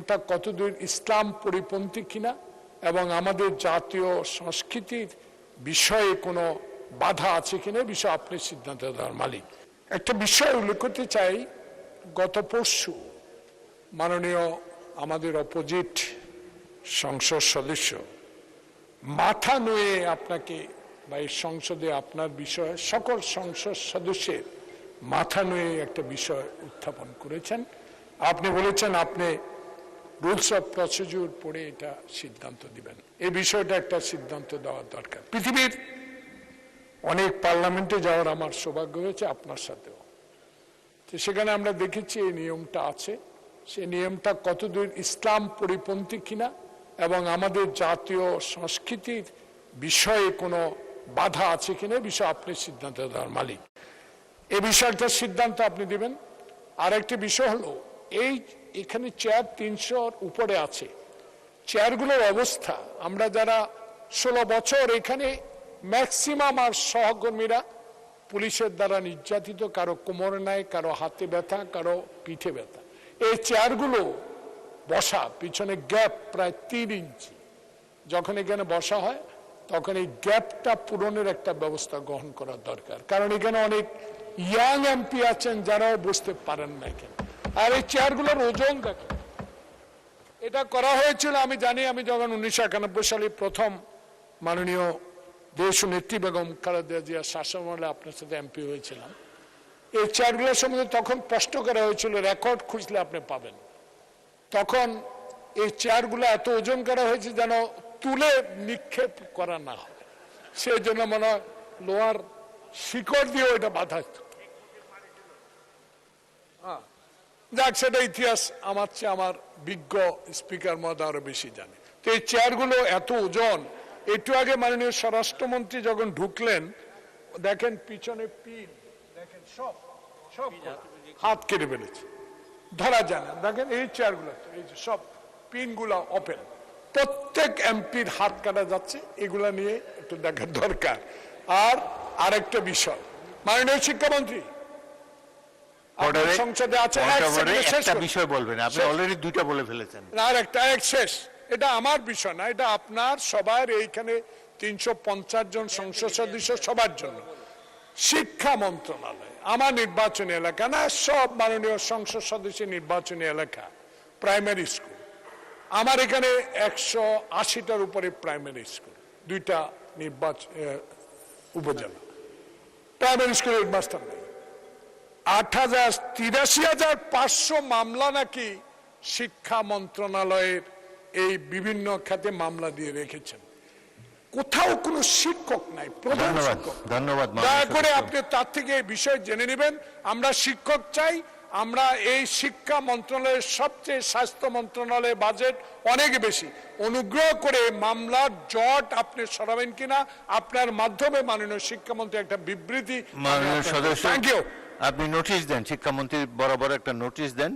তা কতদূর ইসলাম পরিপন্থী কিনা এবং আমাদের জাতীয় সংস্কৃতির বিষয়ে কোনো বাধা আছে কিনা বিষয়ে আপনি সিদ্ধান্ত দেওয়ার মালিক। একটা বিষয় উল্লেখ করতে চাই, গত পরশু মাননীয় আমাদের অপোজিট সংসদ সদস্য মাথা নুয়ে আপনাকে বা এই সংসদে আপনার বিষয়ে সকল সংসদ সদস্যের মাথা নুয়ে একটা বিষয় উত্থাপন করেছেন। আপনি বলেছেন আপনি রুলস অফ প্রসিডিউর পড়ে এটা সিদ্ধান্ত দিবেন। এই বিষয়টা একটা সিদ্ধান্ত দেওয়ার দরকার। পৃথিবীর অনেক পার্লামেন্টে যাওয়ার আমার সৌভাগ্য হয়েছে, আপনার সাথেও। তো সেখানে আমরা দেখেছি এই নিয়মটা আছে। সেই নিয়মটা কতদূর ইসলাম পরিপন্থী কিনা এবং আমাদের জাতীয় সংস্কৃতির বিষয়ে কোনো বাধা আছে কিনা বিষয়ে আপনি সিদ্ধান্ত দেওয়ার মালিক। এই বিষয়টার সিদ্ধান্ত আপনি দিবেন। আর একটি বিষয় হলো, এখানে চেয়ার 300-র উপরে আছে। চেয়ারগুলোর অবস্থা, আমরা যারা 16 বছর এখানে, ম্যাক্সিমাম আর সহকর্মীরা পুলিশের দ্বারা নির্যাতিত, কারো কোমরে নাই, কারো হাতে ব্যথা, কারো পিঠে ব্যথা। এই চেয়ারগুলো বসা পিছনে গ্যাপ প্রায় 3 ইঞ্চি। যখন এখানে বসা হয় তখন এই গ্যাপটা পূরণের একটা ব্যবস্থা গ্রহণ করা দরকার, কারণ এখানে অনেক ইয়াং এমপি আছেন যারাও বসতে পারেন না এখানে। আর এই চেয়ারগুলোর ওজন দেখেন। এটা করা হয়েছিল আমি জানি, আমি যখন 1991 সালে প্রথম মাননীয় দেশ নেত্রী বেগম খালেদা জিয়ার শাসনামলে আপনার সাথে এমপি হয়েছিলাম। এই চেয়ারগুলোর সম্বন্ধে তখন প্রশ্ন করা হয়েছিল, রেকর্ড খুঁজলে আপনি পাবেন। তখন এই চেয়ারগুলো এত ওজন করা হয়েছে যেন তুলে নিক্ষেপ করা না হয়, সেই জন্য মনে হয় লোহার শিকড় দিয়ে ওইটা বাধা। যাক, সেটা ইতিহাস আমার চেয়ে আমার বিজ্ঞ স্পিকার মহোদয় আরো বেশি জানে। তো এই চেয়ারগুলো এত ওজন। একটু আগে মাননীয় স্বরাষ্ট্রমন্ত্রী যখন ঢুকলেন, দেখেন পিছনে পিন, দেখেন সব হাত কেটে ফেলেছে, ধরা যায় না। দেখেন এই চেয়ারগুলো, এই যে সব পিনগুলো ওপেন, প্রত্যেক এমপির হাত কাটা যাচ্ছে। এগুলা নিয়ে একটু দেখার দরকার। আর আরেকটা বিষয়, মাননীয় শিক্ষামন্ত্রী সংসদে আছে, একটা বিষয় বলবেন, আপনি অলরেডি 2টা বলে ফেলেছেন। আর একটা শেষ, এটা আমার বিষয় না, এটা আপনার সবার, এইখানে 350 জন সংসদ সদস্য সবার জন্য। শিক্ষা মন্ত্রণালয় আমার নির্বাচনী এলাকা না, সব মাননীয় সংসদ সদস্যের নির্বাচনী এলাকা, প্রাইমারি স্কুল। আমার এখানে 180টার উপরে প্রাইমারি স্কুল, 2টা উপজেলা। প্রাইমারি স্কুল হেডমাস্টার নেই। 83,500 মামলা নাকি শিক্ষা মন্ত্রণালয়ের এই বিভিন্ন খাতে মামলা দিয়ে রেখেছেন। কোথাও কোনো শিক্ষক নাই, প্রধান শিক্ষক। ধন্যবাদ। দয়া করে আপনি তার থেকে এই বিষয় জেনে নেবেন। আমরা শিক্ষক চাই। আমরা এই শিক্ষা মন্ত্রণালয়ের সবচেয়ে, স্বাস্থ্য মন্ত্রণালয়ের বাজেট অনেক বেশি। অনুগ্রহ করে মামলার জট আপনি সরাবেন কিনা, আপনার মাধ্যমে মাননীয় শিক্ষামন্ত্রী একটা বিবৃতি, মাননীয় সদস্য, থ্যাংক ইউ, আপনি নোটিশ দেন, শিক্ষামন্ত্রী বরাবর একটা নোটিশ দেন।